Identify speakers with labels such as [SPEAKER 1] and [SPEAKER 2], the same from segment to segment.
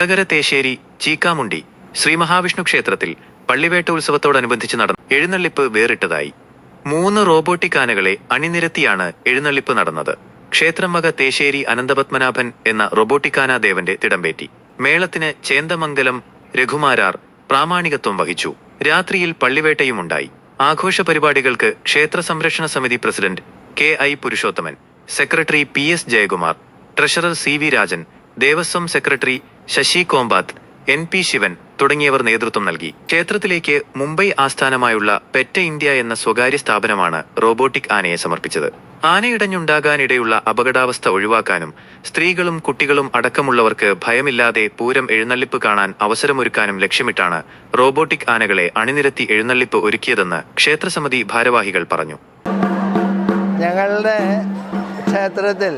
[SPEAKER 1] കൊടകര തേശ്ശേരി ചീക്കാമുണ്ടി ശ്രീ മഹാവിഷ്ണു ക്ഷേത്രത്തിൽ പള്ളിവേട്ട ഉത്സവത്തോടനുബന്ധിച്ച് നടന്ന എഴുന്നള്ളിപ്പ് വേറിട്ടതായി. 3 റോബോട്ടിക് ആനകളെ അണിനിരത്തിയാണ് എഴുന്നള്ളിപ്പ് നടന്നത്. ക്ഷേത്രം വക തേശ്ശേരി അനന്തപത്മനാഭൻ എന്ന റോബോട്ടിക് ആന ദേവന്റെ തിടമ്പേറ്റി. മേളത്തിന് ചേന്ദമംഗലം രഘുമാരാർ പ്രാമാണികത്വം വഹിച്ചു. രാത്രിയിൽ പള്ളിവേട്ടയുമുണ്ടായി. ആഘോഷ പരിപാടികൾക്ക് ക്ഷേത്ര സംരക്ഷണ സമിതി president KI Purushothaman, secretary PS Jayakumar, treasurer CV Rajan, Devaswom secretary Sasi Kombath, NP Sivan തുടങ്ങിയവർ നേതൃത്വം നൽകി. ക്ഷേത്രത്തിലേക്ക് മുംബൈ ആസ്ഥാനമായുള്ള പെറ്റ ഇന്ത്യ എന്ന സ്വകാര്യ സ്ഥാപനമാണ് റോബോട്ടിക് ആനയെ സമർപ്പിച്ചത്. ആനയിടഞ്ഞുണ്ടാകാനിടയുള്ള അപകടാവസ്ഥ ഒഴിവാക്കാനും സ്ത്രീകളും കുട്ടികളും അടക്കമുള്ളവർക്ക് ഭയമില്ലാതെ പൂരം എഴുന്നള്ളിപ്പ് കാണാൻ അവസരമൊരുക്കാനും ലക്ഷ്യമിട്ടാണ് റോബോട്ടിക് ആനകളെ അണിനിരത്തി എഴുന്നള്ളിപ്പ് ഒരുക്കിയതെന്ന് ക്ഷേത്രസമിതി ഭാരവാഹികൾ പറഞ്ഞു.
[SPEAKER 2] ഞങ്ങളുടെ ക്ഷേത്രത്തിൽ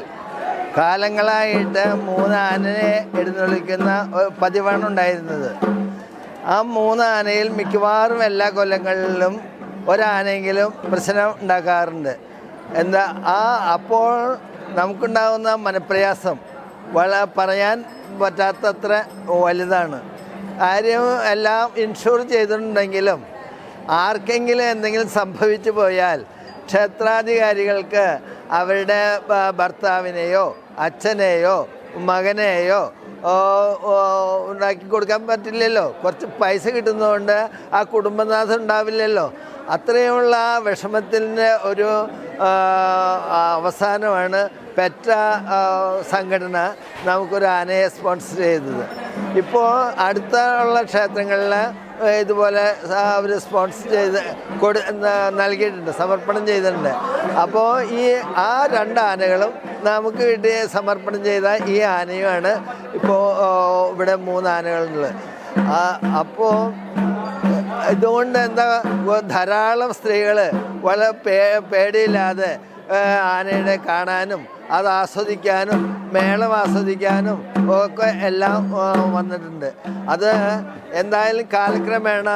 [SPEAKER 2] കാലങ്ങളായിട്ട് 3 ആനയെ എഴുന്നള്ളിക്കുന്ന പതിവാണ് ഉണ്ടായിരുന്നത്. ആ 3 ആനയിൽ മിക്കവാറും എല്ലാ കൊല്ലങ്ങളിലും ഒരാനെങ്കിലും പ്രശ്നം ഉണ്ടാക്കാറുണ്ട്. അപ്പോൾ നമുക്കുണ്ടാകുന്ന മനപ്രയാസം പറയാൻ പറ്റാത്തത്ര വലുതാണ്. കാര്യം എല്ലാം ഇൻഷുർ ചെയ്തിട്ടുണ്ടെങ്കിലും ആർക്കെങ്കിലും എന്തെങ്കിലും സംഭവിച്ചു പോയാൽ ക്ഷേത്രാധികാരികൾക്ക് അവരുടെ ഭർത്താവിനെയോ അച്ഛനെയോ മകനെയോ ഉണ്ടാക്കി കൊടുക്കാൻ പറ്റില്ലല്ലോ. കുറച്ച് പൈസ കിട്ടുന്നതുകൊണ്ട് ആ കുടുംബനാഥം ഉണ്ടാവില്ലല്ലോ. അത്രയുമുള്ള ആ വിഷമത്തിൻ്റെ ഒരു അവസാനമാണ് പെറ്റ സംഘടന നമുക്കൊരു ആനയെ സ്പോൺസർ ചെയ്തത്. ഇപ്പോൾ അടുത്തുള്ള ക്ഷേത്രങ്ങളിൽ ഇതുപോലെ അവർ സ്പോൺസർ ചെയ്ത് നൽകിയിട്ടുണ്ട്, സമർപ്പണം ചെയ്തിട്ടുണ്ട്. അപ്പോൾ ആ 2 ആനകളും നമുക്ക് കിട്ടിയ സമർപ്പണം ചെയ്ത ഈ ആനയുമാണ് ഇപ്പോൾ ഇവിടെ 3 ആനകളുള്ളത്. അപ്പോൾ ഇതുകൊണ്ട് ധാരാളം സ്ത്രീകൾ വളരെ പേടിയില്ലാതെ ആനയുടെ കാണാനും അത് ആസ്വദിക്കാനും മേളം ആസ്വദിക്കാനും ഒക്കെ എല്ലാം വന്നിട്ടുണ്ട്. അത് എന്തായാലും കാലക്രമേണ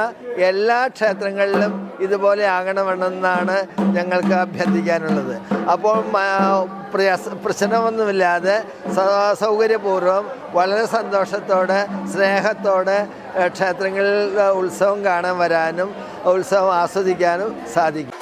[SPEAKER 2] എല്ലാ ക്ഷേത്രങ്ങളിലും ഇതുപോലെ ആകണമെന്നാണ് ഞങ്ങൾക്ക് അഭ്യർത്ഥിക്കാനുള്ളത്. അപ്പോൾ പ്രശ്നമൊന്നുമില്ലാതെ സൗകര്യപൂർവ്വം വളരെ സന്തോഷത്തോടെ സ്നേഹത്തോടെ ക്ഷേത്രങ്ങളിൽ ഉത്സവം കാണാൻ വരാനും ഉത്സവം ആസ്വദിക്കാനും സാധിക്കും.